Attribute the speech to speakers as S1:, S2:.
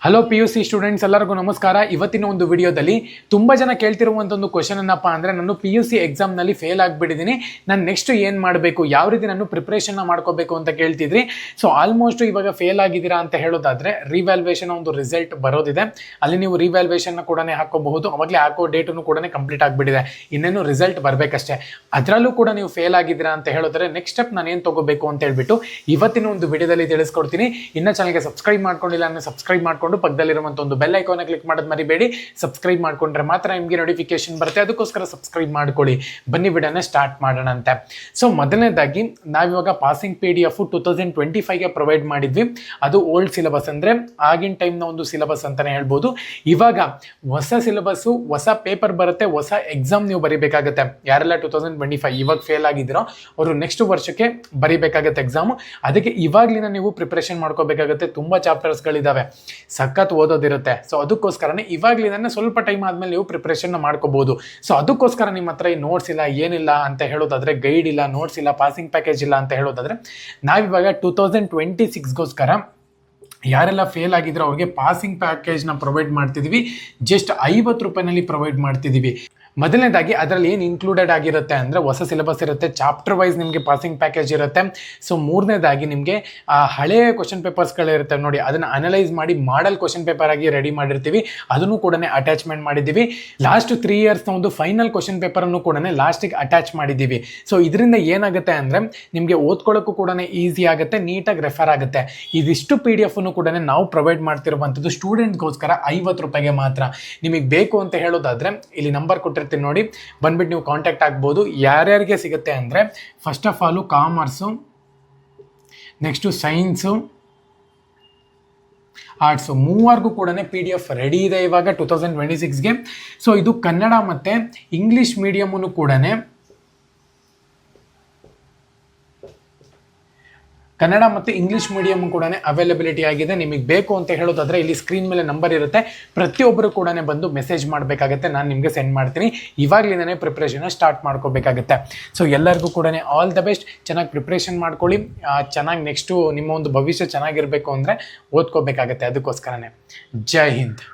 S1: Hello PUC students ಎಲ್ಲರಿಗೂ ನಮಸ್ಕಾರ. ಇವತ್ತಿನ ಒಂದು ವಿಡಿಯೋದಲ್ಲಿ ತುಂಬ ಜನ ಕೇಳ್ತಿರುವಂಥ ಒಂದು ಕ್ವಶನ್ ಏನಪ್ಪ ಅಂದರೆ, ನಾನು PUC ಎಕ್ಸಾಮ್ನಲ್ಲಿ ಫೇಲ್ ಆಗಿಬಿಟ್ಟಿದ್ದೀನಿ, ನಾನು ನೆಕ್ಸ್ಟ್ ಏನು ಮಾಡಬೇಕು, ಯಾವ ರೀತಿ ನಾನು ಪ್ರಿಪ್ರೇಷನ್ನ ಮಾಡ್ಕೋಬೇಕು ಅಂತ ಕೇಳ್ತಿದ್ರಿ. ಸೊ ಆಲ್ಮೋಸ್ಟ್ ಇವಾಗ ಫೇಲ್ ಆಗಿದ್ದೀರಾ ಅಂತ ಹೇಳೋದಾದರೆ ರಿವ್ಯಾಲ್ಯೂಯೇಷನ್ ಒಂದು ರಿಸಲ್ಟ್ ಬರೋದಿದೆ, ಅಲ್ಲಿ ನೀವು ರಿವ್ಯಾಲ್ಯೂಯೇಷನ್ನ ಕೂಡ ಹಾಕೋಬಹುದು. ಅವಾಗಲೇ ಹಾಕೋ ಡೇಟನ್ನು ಕೂಡ ಕಂಪ್ಲೀಟ್ ಆಗಿಬಿಟ್ಟಿದೆ, ಇನ್ನೇನು ರಿಸಲ್ಟ್ ಬರಬೇಕಷ್ಟೇ. ಅದರಲ್ಲೂ ಕೂಡ ನೀವು ಫೇಲ್ ಆಗಿದ್ದೀರಾ ಅಂತ ಹೇಳಿದ್ರೆ ನೆಕ್ಸ್ಟ್ ಸ್ಟೆಪ್ ನಾನು ಏನು ತೊಗೋಬೇಕು ಅಂತ ಹೇಳ್ಬಿಟ್ಟು ಇವತ್ತಿನ ಒಂದು ವಿಡಿಯೋದಲ್ಲಿ ತಿಳಿಸ್ಕೊಡ್ತೀನಿ. ಇನ್ನು ಚಾನಲ್ಗೆ ಸಬ್ಸ್ಕ್ರೈಬ್ ಮಾಡ್ಕೊಂಡಿಲ್ಲ ಅಂದರೆ ಸಬ್ಸ್ಕ್ರೈಬ್ ಮಾಡ್ಕೊಂಡು ಪಕ್ಕದಲ್ಲಿರುವಂಥ ಒಂದು ಬೆಲ್ ಐಕಾನ್ ಕ್ಲಿಕ್ ಮಾಡೋದು ಮರಿಬೇಡಿ. ಸಬ್ಸ್ಕ್ರೈಬ್ ಮಾಡ್ಕೊಂಡ್ರೆ ಮಾತ್ರ ನಿಮಗೆ ನೋಟಿಫಿಕೇಶನ್ ಬರುತ್ತೆ, ಅದಕ್ಕೋಸ್ಕರ ಸಬ್ಸ್ಕ್ರೈಬ್ ಮಾಡ್ಕೊಳ್ಳಿ. ಬನ್ನಿ ವಿಡಿಯೋನ ಸ್ಟಾರ್ಟ್ ಮಾಡೋಣ ಅಂತ. ಸೊ ಮೊದಲನೇದಾಗಿ ನಾವಿವಾಗ ಪಾಸಿಂಗ್ PDF 2025ಗೆ ಪ್ರೊವೈಡ್ ಮಾಡಿದ್ವಿ. ಅದು ಓಲ್ಡ್ ಸಿಲೆಬಸ್, ಅಂದರೆ ಆಗಿನ ಟೈಮ್ನ ಒಂದು ಸಿಲೆಬಸ್ ಅಂತಲೇ ಹೇಳ್ಬೋದು. ಇವಾಗ ಹೊಸ ಸಿಲೆಬಸ್ಸು, ಹೊಸ ಪೇಪರ್ ಬರುತ್ತೆ, ಹೊಸ ಎಕ್ಸಾಮ್ ನೀವು ಬರೀಬೇಕಾಗತ್ತೆ. ಯಾರೆಲ್ಲ 2025 ಇವಾಗ ಫೇಲ್ ಆಗಿದ್ದೀರೋ ಅವರು ನೆಕ್ಸ್ಟ್ ವರ್ಷಕ್ಕೆ ಬರೀಬೇಕಾಗತ್ತೆ ಎಕ್ಸಾಮು. ಅದಕ್ಕೆ ಇವಾಗಲಿನ ನೀವು ಪ್ರಿಪ್ರೇಷನ್ ಮಾಡ್ಕೋಬೇಕಾಗತ್ತೆ. ತುಂಬ ಚಾಪ್ಟರ್ಸ್ಗಳಿದ್ದಾವೆ, ಸಖತ್ ಓದೋದಿರುತ್ತೆ. ಸೊ ಅದಕ್ಕೋಸ್ಕರನೇ ಇವಾಗಲಿಂದ ಸ್ವಲ್ಪ ಟೈಮ್ ಆದಮೇಲೆ ನೀವು ಪ್ರಿಪ್ರೇಷನ್ ಮಾಡ್ಕೋಬಹುದು. ಸೊ ಅದಕ್ಕೋಸ್ಕರ ನಿಮ್ಮ ಹತ್ರ ಈ ನೋಟ್ಸ್ ಇಲ್ಲ, ಏನಿಲ್ಲ ಅಂತ ಹೇಳೋದಾದ್ರೆ, ಗೈಡ್ ಇಲ್ಲ, ನೋಟ್ಸ್ ಇಲ್ಲ, ಪಾಸಿಂಗ್ ಪ್ಯಾಕೇಜ್ ಇಲ್ಲ ಅಂತ ಹೇಳೋದಾದ್ರೆ, ನಾವಿವಾಗ 2026ಗೋಸ್ಕರ ಯಾರೆಲ್ಲ ಫೇಲ್ ಆಗಿದ್ರು ಅವ್ರಿಗೆ ಪಾಸಿಂಗ್ ಪ್ಯಾಕೇಜ್ನ ಪ್ರೊವೈಡ್ ಮಾಡ್ತಿದ್ದೀವಿ. ಜಸ್ಟ್ 50 ರೂಪಾಯಿನಲ್ಲಿ ಪ್ರೊವೈಡ್ ಮಾಡ್ತಿದ್ದೀವಿ. ಮೊದಲನೇದಾಗಿ ಅದರಲ್ಲಿ ಏನು ಇನ್ಕ್ಲೂಡೆಡ್ ಆಗಿರುತ್ತೆ ಅಂದರೆ, ಹೊಸ ಸಿಲೆಬಸ್ ಇರುತ್ತೆ, ಚಾಪ್ಟರ್ ವೈಸ್ ನಿಮಗೆ ಪಾಸಿಂಗ್ ಪ್ಯಾಕೇಜ್ ಇರುತ್ತೆ. ಸೊ ಮೂರನೇದಾಗಿ ನಿಮಗೆ ಹಳೆಯ ಕ್ವಶನ್ ಪೇಪರ್ಸ್ಗಳಿರುತ್ತೆ ನೋಡಿ, ಅದನ್ನು ಅನಲೈಸ್ ಮಾಡಿ ಮಾಡಲ್ ಕ್ವಶನ್ ಪೇಪರ್ ಆಗಿ ರೆಡಿ ಮಾಡಿರ್ತೀವಿ, ಅದನ್ನು ಕೂಡ ಅಟ್ಯಾಚ್ಮೆಂಟ್ ಮಾಡಿದ್ದೀವಿ. ಲಾಸ್ಟ್ 3 ಇಯರ್ಸ್ನ ಒಂದು ಫೈನಲ್ ಕ್ವಶನ್ ಪೇಪರನ್ನು ಕೂಡ ಲಾಸ್ಟಿಗೆ ಅಟ್ಯಾಚ್ ಮಾಡಿದ್ದೀವಿ. ಸೊ ಇದರಿಂದ ಏನಾಗುತ್ತೆ ಅಂದರೆ ನಿಮಗೆ ಓದ್ಕೊಳ್ಳೋಕ್ಕೂ ಕೂಡ ಈಸಿ ಆಗುತ್ತೆ, ನೀಟಾಗಿ ರೆಫರ್ ಆಗುತ್ತೆ. ಇದಿಷ್ಟು PDF ಕೂಡ ನಾವು ಪ್ರೊವೈಡ್ ಮಾಡ್ತಿರುವಂಥದ್ದು ಸ್ಟೂಡೆಂಟ್ಗೋಸ್ಕರ 50 ರೂಪಾಯಿಗೆ ಮಾತ್ರ. ನಿಮಗೆ ಬೇಕು ಅಂತ ಹೇಳೋದಾದರೆ ಇಲ್ಲಿ ನಂಬರ್ ಕೊಟ್ಟಿರ್ತೀನಿ ನೋಡಿ, ಬಂದ್ಬಿಟ್ಟು ನೀವು ಕಾಂಟ್ಯಾಕ್ಟ್ ಆಗ್ಬೋದು. ಯಾರ್ಯಾರಿಗೆ ಸಿಗುತ್ತೆ ಅಂದರೆ, first of all commerce, next science, arts, ಮೂವರ್ಗೂ ಕೂಡ PDF ರೆಡಿ ಇದೆ ಇವಾಗ 2026ಗೆ. ಸೊ ಇದು ಕನ್ನಡ ಮತ್ತು ಇಂಗ್ಲೀಷ್ ಮೀಡಿಯಮನ್ನು ಕೂಡ ಕನ್ನಡ ಮತ್ತು ಇಂಗ್ಲೀಷ್ ಮೀಡಿಯಮ್ ಕೂಡ ಅವೈಲಬಿಲಿಟಿ ಆಗಿದೆ. ನಿಮಗೆ ಬೇಕು ಅಂತ ಹೇಳೋದಾದರೆ ಇಲ್ಲಿ ಸ್ಕ್ರೀನ್ ಮೇಲೆ ನಂಬರ್ ಇರುತ್ತೆ, ಪ್ರತಿಯೊಬ್ಬರು ಕೂಡ ಬಂದು ಮೆಸೇಜ್ ಮಾಡಬೇಕಾಗತ್ತೆ, ನಾನು ನಿಮಗೆ ಸೆಂಡ್ ಮಾಡ್ತೀನಿ. ಇವಾಗಲಿಂದನೇ ಪ್ರಿಪ್ರೇಷನ್ನ ಸ್ಟಾರ್ಟ್ ಮಾಡ್ಕೋಬೇಕಾಗತ್ತೆ. ಸೊ ಎಲ್ಲರಿಗೂ ಕೂಡ ಆಲ್ ದ ಬೆಸ್ಟ್. ಚೆನ್ನಾಗಿ ಪ್ರಿಪ್ರೇಷನ್ ಮಾಡ್ಕೊಳ್ಳಿ, ಚೆನ್ನಾಗಿ ನೆಕ್ಸ್ಟು ನಿಮ್ಮ ಒಂದು ಭವಿಷ್ಯ ಚೆನ್ನಾಗಿರಬೇಕು ಅಂದರೆ ಓದ್ಕೋಬೇಕಾಗತ್ತೆ. ಅದಕ್ಕೋಸ್ಕರನೇ ಜೈ ಹಿಂದ್.